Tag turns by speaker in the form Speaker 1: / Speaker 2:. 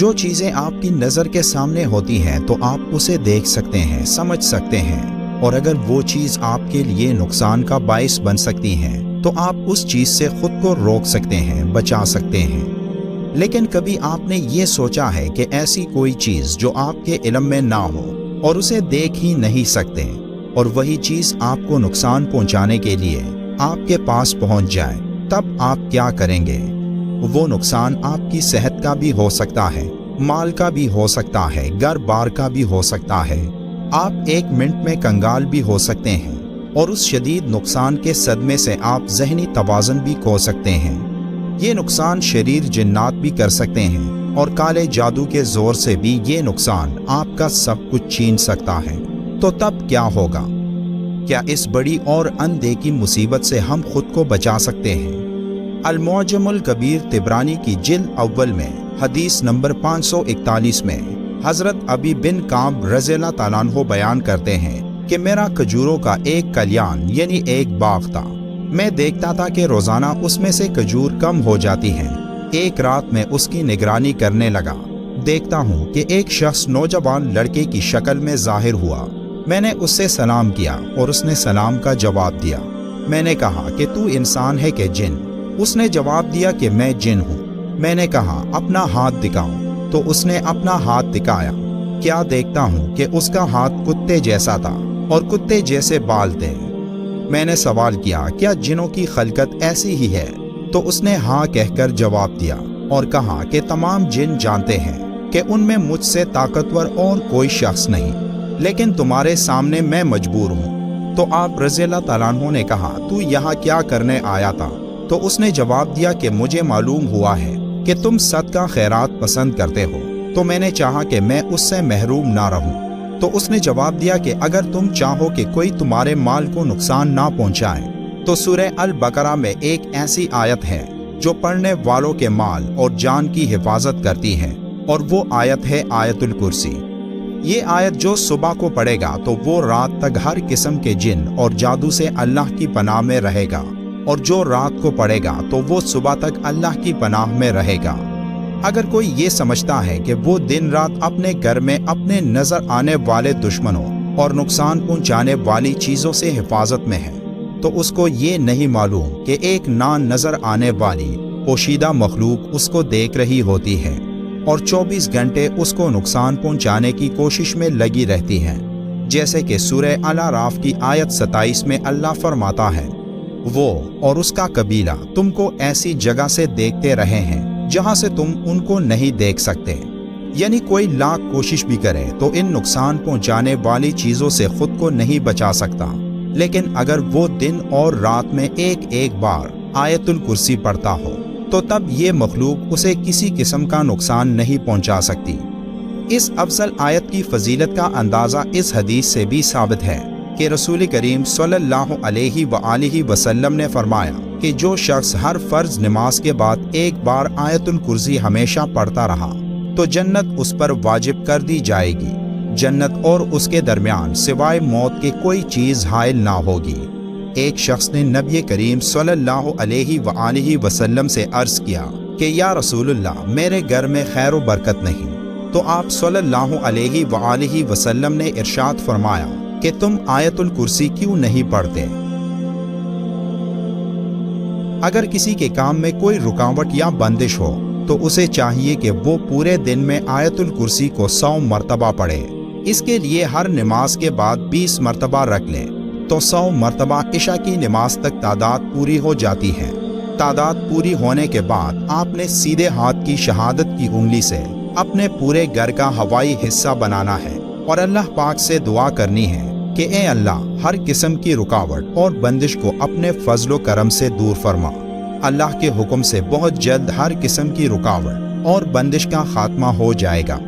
Speaker 1: جو چیزیں آپ کی نظر کے سامنے ہوتی ہیں تو آپ اسے دیکھ سکتے ہیں، سمجھ سکتے ہیں، اور اگر وہ چیز آپ کے لیے نقصان کا باعث بن سکتی ہے تو آپ اس چیز سے خود کو روک سکتے ہیں، بچا سکتے ہیں۔ لیکن کبھی آپ نے یہ سوچا ہے کہ ایسی کوئی چیز جو آپ کے علم میں نہ ہو اور اسے دیکھ ہی نہیں سکتے، اور وہی چیز آپ کو نقصان پہنچانے کے لیے آپ کے پاس پہنچ جائے، تب آپ کیا کریں گے؟ وہ نقصان آپ کی صحت کا بھی ہو سکتا ہے، مال کا بھی ہو سکتا ہے، گھر بار کا بھی ہو سکتا ہے۔ آپ 1 منٹ میں کنگال بھی ہو سکتے ہیں، اور اس شدید نقصان کے صدمے سے آپ ذہنی توازن بھی کھو سکتے ہیں۔ یہ نقصان شریر جنات بھی کر سکتے ہیں، اور کالے جادو کے زور سے بھی یہ نقصان آپ کا سب کچھ چھین سکتا ہے۔ تو تب کیا ہوگا؟ کیا اس بڑی اور اندیکھی مصیبت سے ہم خود کو بچا سکتے ہیں؟ المعجم الکبیر طبرانی کی جلد اول میں حدیث نمبر 541 میں حضرت ابی بن کعب رضی اللہ تعالیٰ عنہ بیان کرتے ہیں کہ میرا کھجوروں کا ایک کلیان یعنی ایک باغ تھا۔ میں دیکھتا تھا کہ روزانہ اس میں سے کھجور کم ہو جاتی ہیں۔ ایک رات میں اس کی نگرانی کرنے لگا۔ دیکھتا ہوں کہ ایک شخص نوجوان لڑکے کی شکل میں ظاہر ہوا۔ میں نے اس سے سلام کیا اور اس نے سلام کا جواب دیا۔ میں نے کہا کہ تو انسان ہے کہ جن؟ اس نے جواب دیا کہ میں جن ہوں۔ میں نے کہا اپنا ہاتھ دکھاؤ، تو اس نے اپنا ہاتھ دکھایا۔ کیا دیکھتا ہوں کہ اس کا ہاتھ کتے جیسا تھا اور کتے جیسے بال تھے۔ میں نے سوال کیا کیا جنوں کی خلقت ایسی ہی ہے؟ تو اس نے ہاں کہہ کر جواب دیا اور کہا کہ تمام جن جانتے ہیں کہ ان میں مجھ سے طاقتور اور کوئی شخص نہیں، لیکن تمہارے سامنے میں مجبور ہوں۔ تو آپ رضی اللہ تعالیٰ عنہ نے کہا تو یہاں کیا کرنے آیا تھا؟ تو اس نے جواب دیا کہ مجھے معلوم ہوا ہے کہ تم صدقہ خیرات پسند کرتے ہو، تو میں نے چاہا کہ میں اس سے محروم نہ رہوں۔ تو اس نے جواب دیا کہ اگر تم چاہو کہ کوئی تمہارے مال کو نقصان نہ پہنچائے تو سورہ البقرہ میں ایک ایسی آیت ہے جو پڑھنے والوں کے مال اور جان کی حفاظت کرتی ہے، اور وہ آیت ہے آیت الکرسی۔ یہ آیت جو صبح کو پڑھے گا تو وہ رات تک ہر قسم کے جن اور جادو سے اللہ کی پناہ میں رہے گا، اور جو رات کو پڑھے گا تو وہ صبح تک اللہ کی پناہ میں رہے گا۔ اگر کوئی یہ سمجھتا ہے کہ وہ دن رات اپنے گھر میں اپنے نظر آنے والے دشمنوں اور نقصان پہنچانے والی چیزوں سے حفاظت میں ہے، تو اس کو یہ نہیں معلوم کہ ایک نظر آنے والی پوشیدہ مخلوق اس کو دیکھ رہی ہوتی ہے اور 24 گھنٹے اس کو نقصان پہنچانے کی کوشش میں لگی رہتی ہے۔ جیسے کہ سورہ الاعراف کی آیت 27 میں اللہ فرماتا ہے، وہ اور اس کا قبیلہ تم کو ایسی جگہ سے دیکھتے رہے ہیں جہاں سے تم ان کو نہیں دیکھ سکتے۔ یعنی کوئی لاکھ کوشش بھی کرے تو ان نقصان پہنچانے والی چیزوں سے خود کو نہیں بچا سکتا، لیکن اگر وہ دن اور رات میں ایک بار آیت الکرسی پڑھتا ہو تو تب یہ مخلوق اسے کسی قسم کا نقصان نہیں پہنچا سکتی۔ اس افضل آیت کی فضیلت کا اندازہ اس حدیث سے بھی ثابت ہے کہ رسول کریم صلی اللہ علیہ وآلہ وسلم نے فرمایا کہ جو شخص ہر فرض نماز کے بعد ایک بار آیت الکرسی ہمیشہ پڑھتا رہا تو جنت اس پر واجب کر دی جائے گی۔ جنت اور اس کے درمیان سوائے موت کے کوئی چیز حائل نہ ہوگی۔ ایک شخص نے نبی کریم صلی اللہ علیہ وآلہ وسلم سے عرض کیا کہ یا رسول اللہ، میرے گھر میں خیر و برکت نہیں۔ تو آپ صلی اللہ علیہ وآلہ وسلم نے ارشاد فرمایا کہ تم آیت الکرسی کیوں نہیں پڑھتے؟ اگر کسی کے کام میں کوئی رکاوٹ یا بندش ہو تو اسے چاہیے کہ وہ پورے دن میں آیت الکرسی کو 100 مرتبہ پڑھے۔ اس کے لیے ہر نماز کے بعد 20 مرتبہ رکھ لے تو 100 مرتبہ عشاء کی نماز تک تعداد پوری ہو جاتی ہے۔ تعداد پوری ہونے کے بعد آپ نے سیدھے ہاتھ کی شہادت کی انگلی سے اپنے پورے گھر کا ہوائی حصہ بنانا ہے اور اللہ پاک سے دعا کرنی ہے کہ اے اللہ، ہر قسم کی رکاوٹ اور بندش کو اپنے فضل و کرم سے دور فرما۔ اللہ کے حکم سے بہت جلد ہر قسم کی رکاوٹ اور بندش کا خاتمہ ہو جائے گا۔